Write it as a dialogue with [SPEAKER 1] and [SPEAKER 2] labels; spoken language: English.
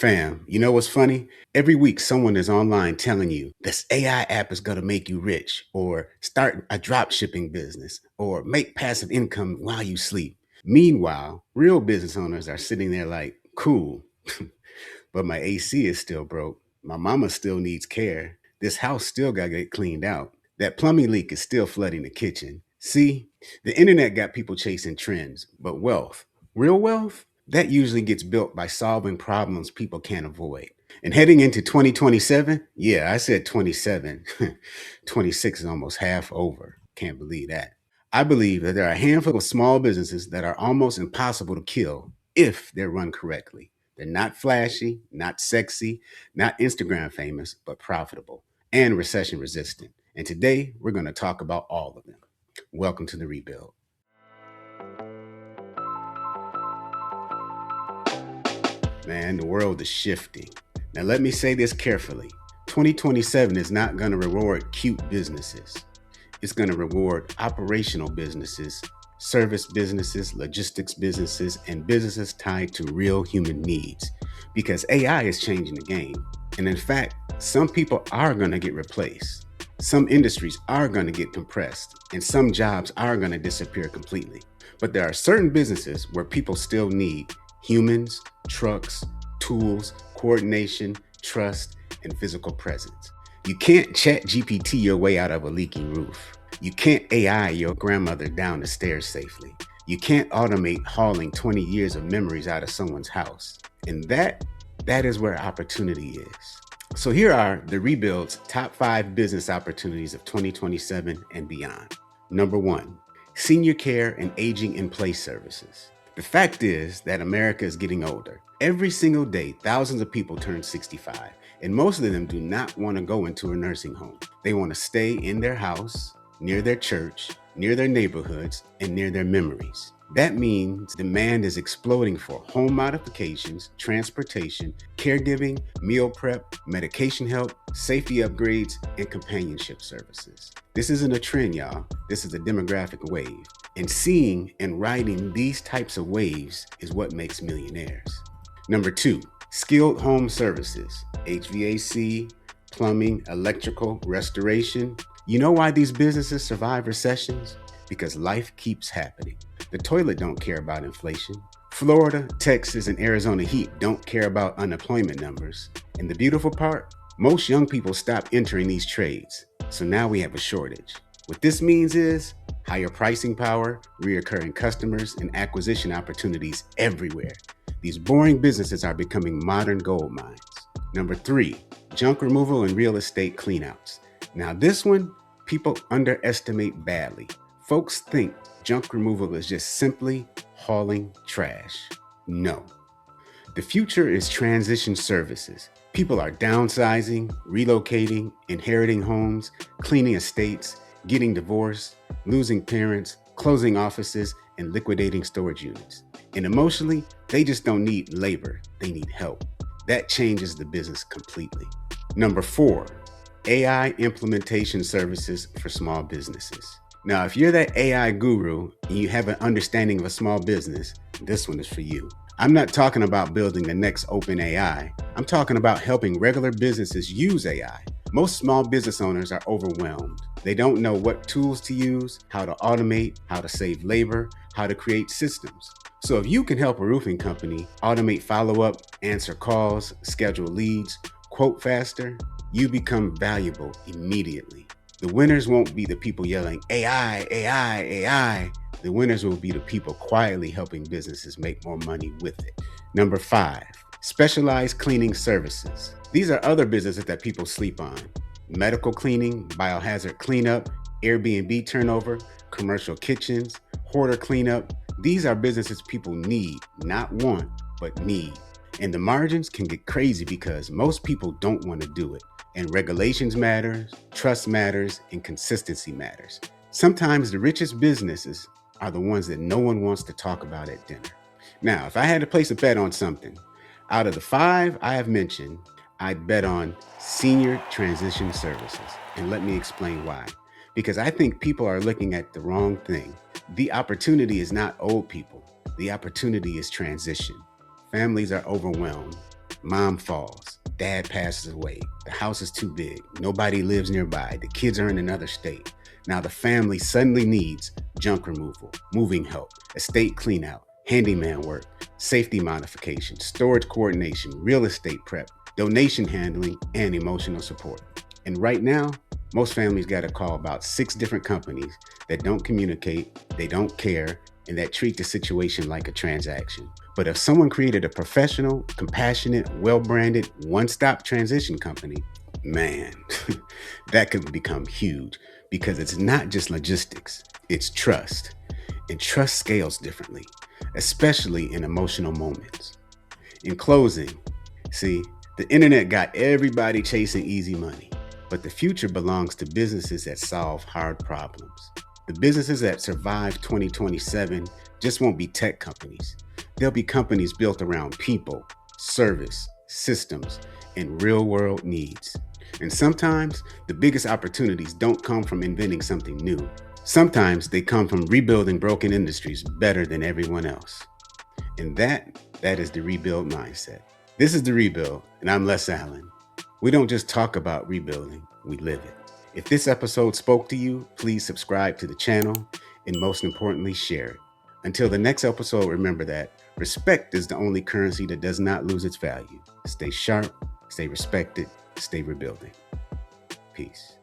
[SPEAKER 1] Fam, you know what's funny? Every week, someone is online telling you this AI app is going to make you rich, or start a drop shipping business, or make passive income while you sleep. Meanwhile, real business owners are sitting there like, cool, but my AC is still broke. My mama still needs care. This house still got to get cleaned out. That plumbing leak is still flooding the kitchen. See, the internet got people chasing trends, but wealth, real wealth, that usually gets built by solving problems people can't avoid. And heading into 2027, yeah, I said 27. 26 is almost half over. Can't believe that. I believe that there are a handful of small businesses that are almost impossible to kill if they're run correctly. They're not flashy, not sexy, not Instagram famous, but profitable and recession resistant. And today we're going to talk about all of them. Welcome to the rebuild. Man, the world is shifting. Now, let me say this carefully. 2027 is not going to reward cute businesses. It's going to reward operational businesses, service businesses, logistics businesses, and businesses tied to real human needs. Because AI is changing the game. And in fact, some people are going to get replaced. Some industries are going to get compressed, and some jobs are going to disappear completely. But there are certain businesses where people still need humans, trucks, tools, coordination, trust, and physical presence. You can't chat GPT your way out of a leaking roof. You can't AI your grandmother down the stairs safely. You can't automate hauling 20 years of memories out of someone's house. And that is where opportunity is. So here are the Rebuild's top 5 business opportunities of 2027 and beyond. Number 1, senior care and aging in place services. The fact is that America is getting older. Every single day, thousands of people turn 65, and most of them do not want to go into a nursing home. They want to stay in their house, near their church, near their neighborhoods, and near their memories. That means demand is exploding for home modifications, transportation, caregiving, meal prep, medication help, safety upgrades, and companionship services. This isn't a trend, y'all. This is a demographic wave. And seeing and riding these types of waves is what makes millionaires. Number 2, skilled home services, HVAC, plumbing, electrical, restoration. You know why these businesses survive recessions? Because life keeps happening. The toilet don't care about inflation. Florida, Texas, and Arizona heat don't care about unemployment numbers. And the beautiful part? Most young people stop entering these trades. So now we have a shortage. What this means is higher pricing power, reoccurring customers, and acquisition opportunities everywhere. These boring businesses are becoming modern gold mines. Number 3, junk removal and real estate cleanouts. Now this one, people underestimate badly. Folks think junk removal is just simply hauling trash. No. The future is transition services. People are downsizing, relocating, inheriting homes, cleaning estates, getting divorced, losing parents, closing offices, and liquidating storage units. And emotionally, they just don't need labor, they need help. That changes the business completely. Number 4, AI implementation services for small businesses. Now, if you're that AI guru and you have an understanding of a small business, this one is for you. I'm not talking about building the next open AI. I'm talking about helping regular businesses use AI. Most small business owners are overwhelmed. They don't know what tools to use, how to automate, how to save labor, how to create systems. So if you can help a roofing company automate follow-up, answer calls, schedule leads, quote faster, you become valuable immediately. The winners won't be the people yelling, AI, AI, AI. The winners will be the people quietly helping businesses make more money with it. Number 5, specialized cleaning services. These are other businesses that people sleep on. Medical cleaning, biohazard cleanup, Airbnb turnover, commercial kitchens, hoarder cleanup. These are businesses people need, not want, but need. And the margins can get crazy because most people don't want to do it. And regulations matters, trust matters, and consistency matters. Sometimes the richest businesses are the ones that no one wants to talk about at dinner. Now, if I had to place a bet on something, out of the 5 I have mentioned, I'd bet on senior transition services. And let me explain why. Because I think people are looking at the wrong thing. The opportunity is not old people. The opportunity is transition. Families are overwhelmed. Mom falls. Dad passes away. The house is too big. Nobody lives nearby. The kids are in another state. Now the family suddenly needs junk removal, moving help, estate cleanout, handyman work, safety modification, storage coordination, real estate prep, donation handling, and emotional support. And right now, most families got to call about 6 different companies that don't communicate, they don't care, and that treat the situation like a transaction. But if someone created a professional, compassionate, well-branded, one-stop transition company, man, that could become huge because it's not just logistics, it's trust. And trust scales differently, especially in emotional moments. In closing, see, the internet got everybody chasing easy money, but the future belongs to businesses that solve hard problems. The businesses that survive 2027 just won't be tech companies. They'll be companies built around people, service, systems, and real-world needs. And sometimes the biggest opportunities don't come from inventing something new. Sometimes they come from rebuilding broken industries better than everyone else. And that is the rebuild mindset. This is The Rebuild, and I'm Les Allen. We don't just talk about rebuilding, we live it. If this episode spoke to you, please subscribe to the channel, and most importantly, share it. Until the next episode, remember that respect is the only currency that does not lose its value. Stay sharp, stay respected, stay rebuilding. Peace.